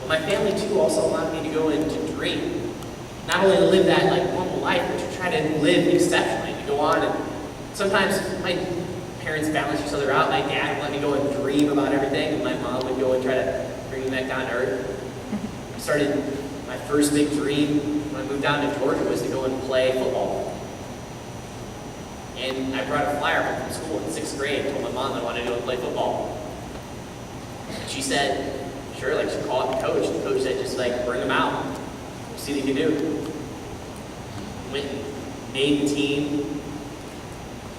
But my family too also allowed me to go and to dream. Not only to live that like normal life, but to try to live exceptionally, to go on and sometimes my parents balance each other out. My dad would let me go and dream about everything, and my mom would go and try to bring me back down to earth. I started my first big dream when I moved down to Georgia was to go and play football. And I brought a flyer home from school in 6th grade and told my mom I wanted to go and play football. And she said, sure, like she called the coach. The coach said, just like bring them out. We'll see what you can do. Went and made the team.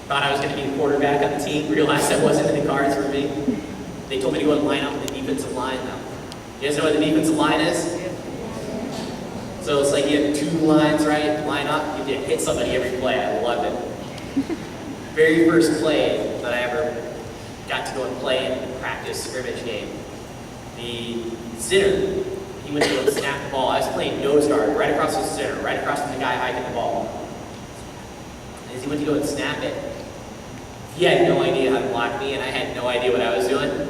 Thought I was going to be the quarterback on the team. Realized that wasn't in the cards for me. They told me to go and line up with the defensive line though. You guys know what the defensive line is? So it's like you have 2 lines, right? Line up, you hit somebody every play. I loved it. Very first play that I ever got to go and play in the practice scrimmage game. The center, he went to go and snap the ball. I was playing nose guard right across the center, right across from the guy hiking the ball. And as he went to go and snap it, he had no idea how to block me, and I had no idea what I was doing.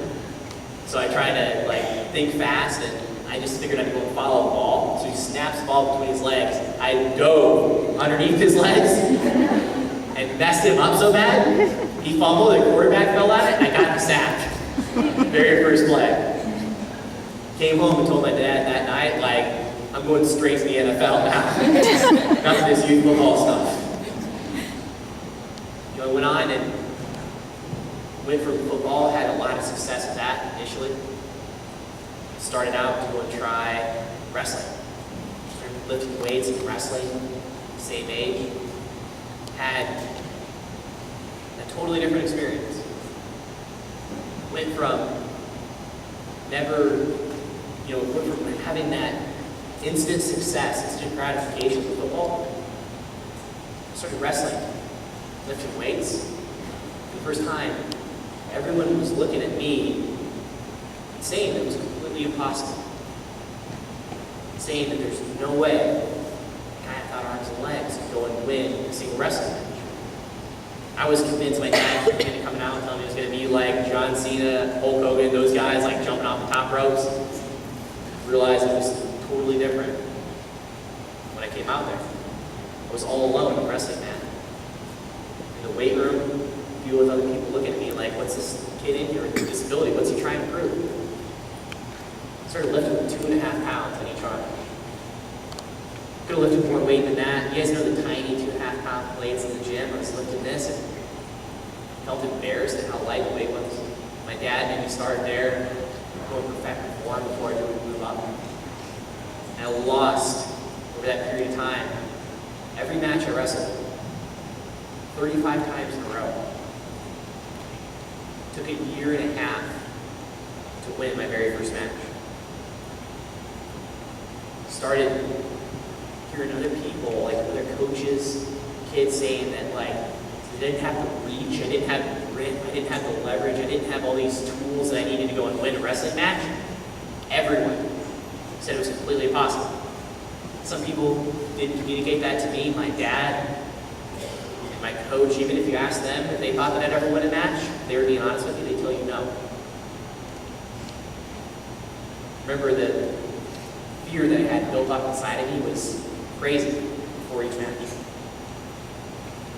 So I tried to like think fast, and I just figured I'd go and follow the ball. So he snaps the ball between his legs. I dove underneath his legs and messed him up so bad. He fumbled, the quarterback fell on it, and I got the sack. Very first play. Came home and told my dad that night, like, I'm going straight to the NFL now. Enough of this youth football stuff. You know, I went on and went from football, had a lot of success with that initially. Started out to go and try wrestling. Started lifting weights and wrestling, same age. Had a totally different experience. Went from went from having that instant success, instant gratification with football. Started wrestling, lifting weights. For the first time, everyone was looking at me and saying that it was completely impossible. Saying that there's no way a guy without arms and legs could go and win a single wrestling match. I was convinced my dad was going to come out and tell me it was going to be like John Cena, Hulk Hogan, those guys like jumping off the top ropes. I realized it was totally different when I came out there. I was all alone in the wrestling mat. In the weight room, deal with other people looking at me like, what's this kid in here with a disability? What's he trying to prove? I started lifting with 2.5 pounds on each arm. Could have lifted more weight than that. You guys know the tiny 2.5 pound plates in the gym. I was lifting this and felt embarrassed at how light the weight was. My dad made me start there, go and perfect form before I could move up. And I lost over that period of time every match I wrestled 35 times in a row. It took 1.5 years to win my very first match. Started hearing other people, like other coaches, kids saying that like I didn't have the reach, I didn't have the grit, I didn't have the leverage, I didn't have all these tools that I needed to go and win a wrestling match. Everyone said it was completely impossible. Some people didn't communicate that to me. My dad and my coach, even if you asked them if they thought that I'd ever win a match, they were being honest with you, they'd tell you no. Remember the fear that I had built up inside of me was crazy before each match.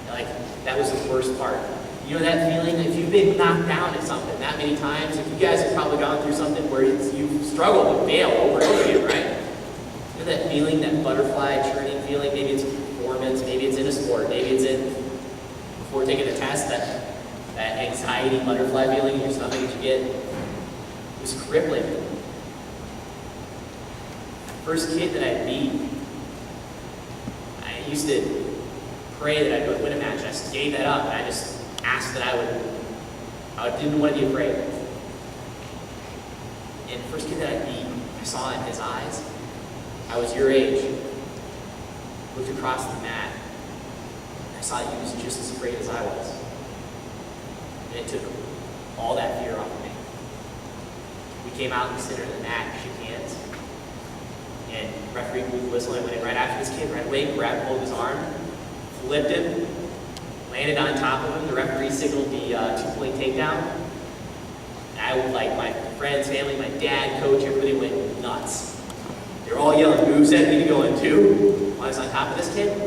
Like, that was the worst part. You know that feeling, if you've been knocked down at something that many times, if you guys have probably gone through something where you've struggled and failed over and over again, right? You know that feeling, that butterfly churning feeling, maybe it's performance, maybe it's in a sport, maybe it's in, before taking a test, that anxiety butterfly feeling in your stomach that you get, it was crippling. First kid that I beat, I used to pray that I would win a match. I just gave that up, and I just asked that I didn't want to be afraid. And the first kid that I beat, I saw in his eyes, I was your age, looked across the mat, and I saw that he was just as afraid as I was. And it took all that fear off of me. We came out in the center of the mat and shook hands. And referee blew the whistle, and I went in right after this kid, right away, grabbed hold of his arm, flipped him, landed on top of him. The referee signaled the 2-point takedown. And like my friends, family, my dad, coach, everybody went nuts. They were all yelling moves at me to go in two. While I was on top of this kid,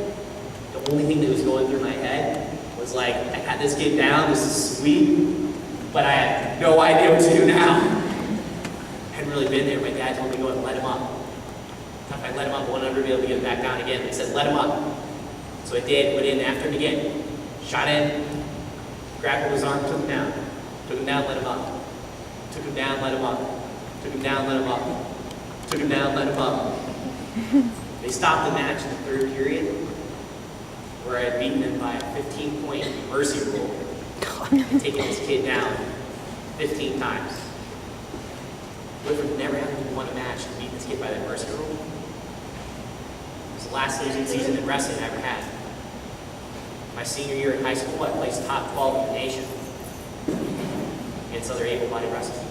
the only thing that was going through my head was like, I got this kid down, this is sweet, but I had no idea what to do now. I hadn't really been there. My dad told me to go and let him up. If I let him up, I would never be able to get him back down again. He said, let him up. So I did, went in after him again. Shot in, grabbed his arm, took him down. Took him down, let him up. Took him down, let him up. Took him down, let him up. Took him down, let him up. They stopped the match in the third period, where I had beaten him by a 15-point mercy rule and taken this kid down 15 times. Woodford never had won a match and beat this kid by that mercy rule. It was the last losing season in wrestling I ever had. My senior year in high school, I placed top 12 in the nation against other able-bodied wrestlers.